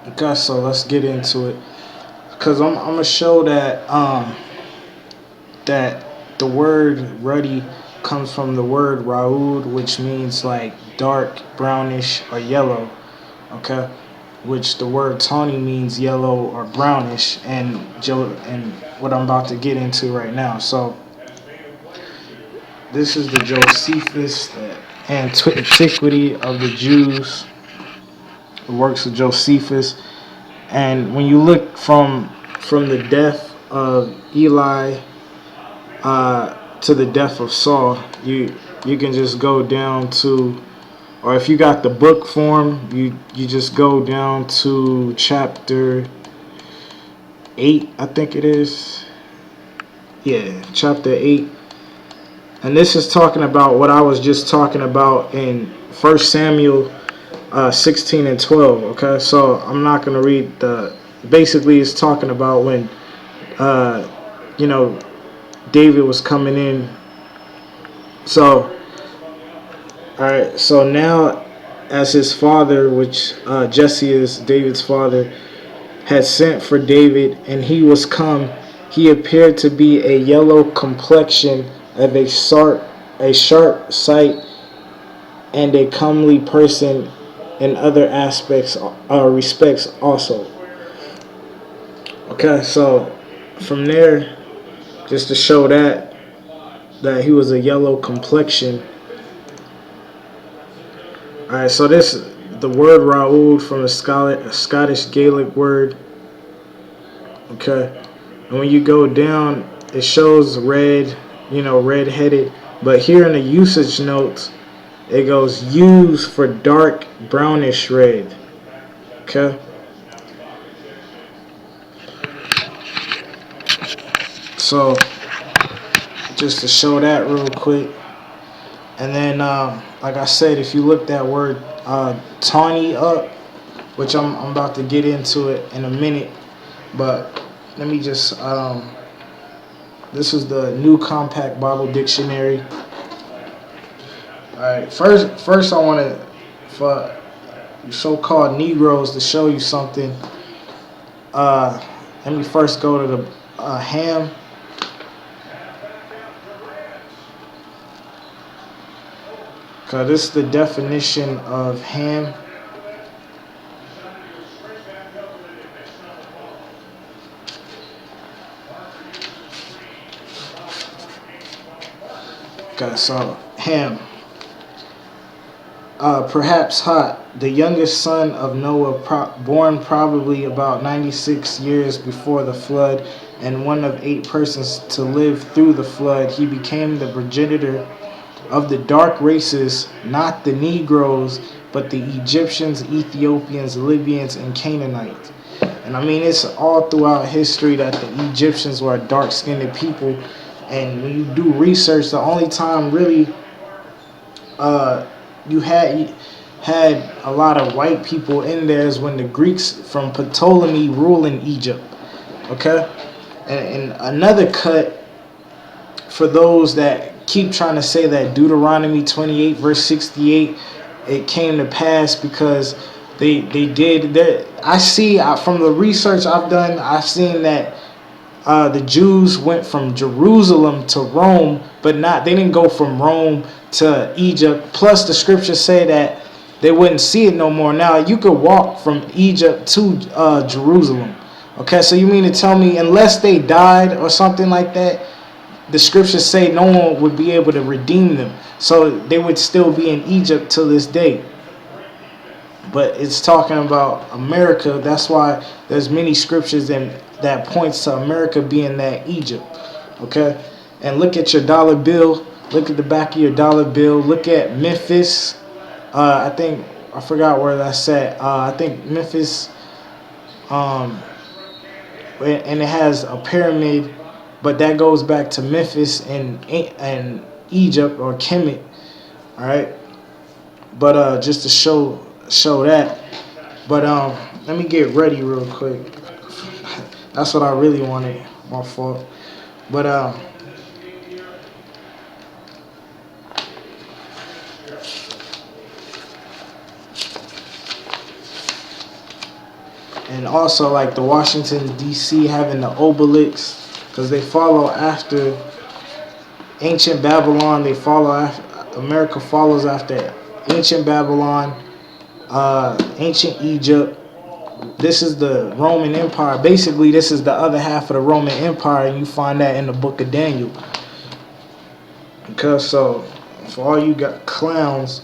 Okay, so let's get into it. Cause I'm gonna show that that the word ruddy comes from the word raud, which means like dark, brownish, or yellow. Okay, which the word tawny means yellow or brownish, and what I'm about to get into right now. So this is the Josephus, the antiquity of the Jews, the works of Josephus. And when you look from the death of Eli to the death of Saul, you can just go down to, or if you got the book form, you just go down to chapter 8, I think it is. Yeah, chapter 8. And this is talking about what I was just talking about in First Samuel 16 and 12. Okay, so I'm not going to read the. Basically, it's talking about when, uh, you know, David was coming in. So, all right, so now as his father, which Jesse is David's father, had sent for David, and he was come. He appeared to be a yellow complexion of a sharp sight, and a comely person in other aspects, respects also. Okay, so from there, just to show that he was a yellow complexion. All right, so this the word Raoul from the Scottish Gaelic word. Okay, and when you go down, it shows red, red-headed. But here in the usage notes, it goes used for dark brownish red. Okay, so just to show that real quick, and then like I said, if you look that word tawny up, which I'm about to get into it in a minute, but let me just this is the New Compact Bible Dictionary. All right, first I want to, for so-called Negroes, to show you something. Uh, Let me first go to the ham. Cause this is the definition of ham. Okay, so ham. Perhaps hot, the youngest son of Noah, born probably about 96 years before the flood, and one of 8 persons to live through the flood, he became the progenitor of the dark races, not the Negroes, but the Egyptians, Ethiopians, Libyans, and Canaanites. And I mean, it's all throughout history that the Egyptians were a dark-skinned people. And when you do research, the only time really uh, you had a lot of white people in there is when the Greeks from Ptolemy rule in Egypt. Okay, and another cut for those that keep trying to say that Deuteronomy 28 verse 68 it came to pass because they did that. I see from the research I've done, I've seen that the Jews went from Jerusalem to Rome, but not they didn't go from Rome to Egypt. Plus, the scriptures say that they wouldn't see it no more. Now, you could walk from Egypt to Jerusalem. Okay, so you mean to tell me, unless they died or something like that, the scriptures say no one would be able to redeem them. So they would still be in Egypt till this day. But it's talking about America. That's why there's many scriptures that points to America being that Egypt. Okay? And look at your dollar bill. Look at the back of your dollar bill. Look at Memphis. I forgot where that's at. I think Memphis, um, and it has a pyramid, but that goes back to Memphis and Egypt or Kemet. All right, but just to show that. But let me get ready real quick. That's what I really wanted. My fault. But and also like the Washington D.C. having the obelisk, because they follow after ancient Babylon. They follow after America follows after ancient Babylon, ancient Egypt. This is the Roman Empire. Basically, this is the other half of the Roman Empire, and you find that in the book of Daniel. Because so, for all you got clowns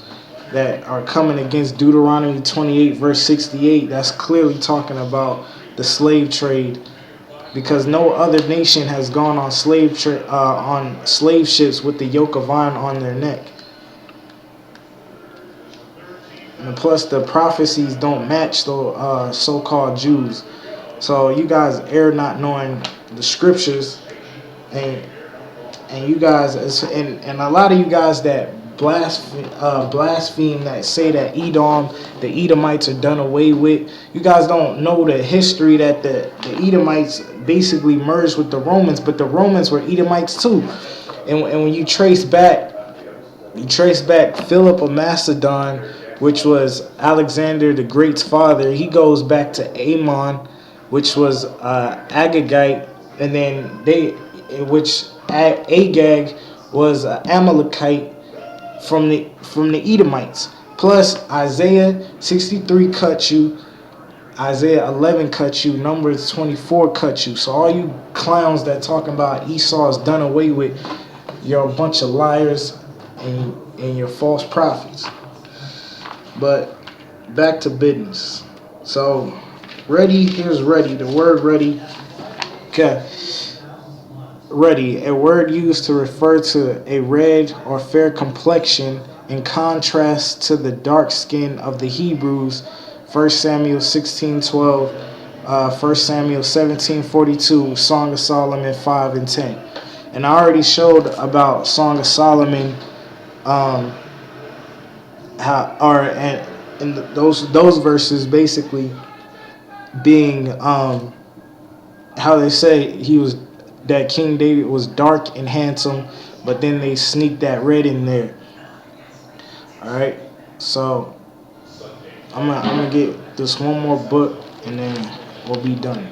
that are coming against Deuteronomy 28 verse 68, that's clearly talking about the slave trade, because no other nation has gone on slave ships with the yoke of iron on their neck. And plus, the prophecies don't match the so-called Jews. So you guys err not knowing the scriptures, and you guys, and a lot of you guys that blaspheme, that say that the Edomites are done away with. You guys don't know the history that the Edomites basically merged with the Romans, but the Romans were Edomites too. And when you trace back Philip of Macedon, which was Alexander the Great's father. He goes back to Ammon, which was Agagite, and then Agag was Amalekite from the Edomites. Plus Isaiah 63 cut you, Isaiah 11 cut you, Numbers 24 cut you. So all you clowns that talking about Esau is done away with, you're a bunch of liars and you're false prophets. But back to business. So ready, here's ready. The word ready. Okay. Ready, a word used to refer to a red or fair complexion in contrast to the dark skin of the Hebrews. 1 Samuel 16:12, 1 Samuel 17:42, Song of Solomon 5 and 10. And I already showed about Song of Solomon, those verses basically being how they say that King David was dark and handsome, but then they sneak that red in there. All right, so I'm gonna get this one more book and then we'll be done.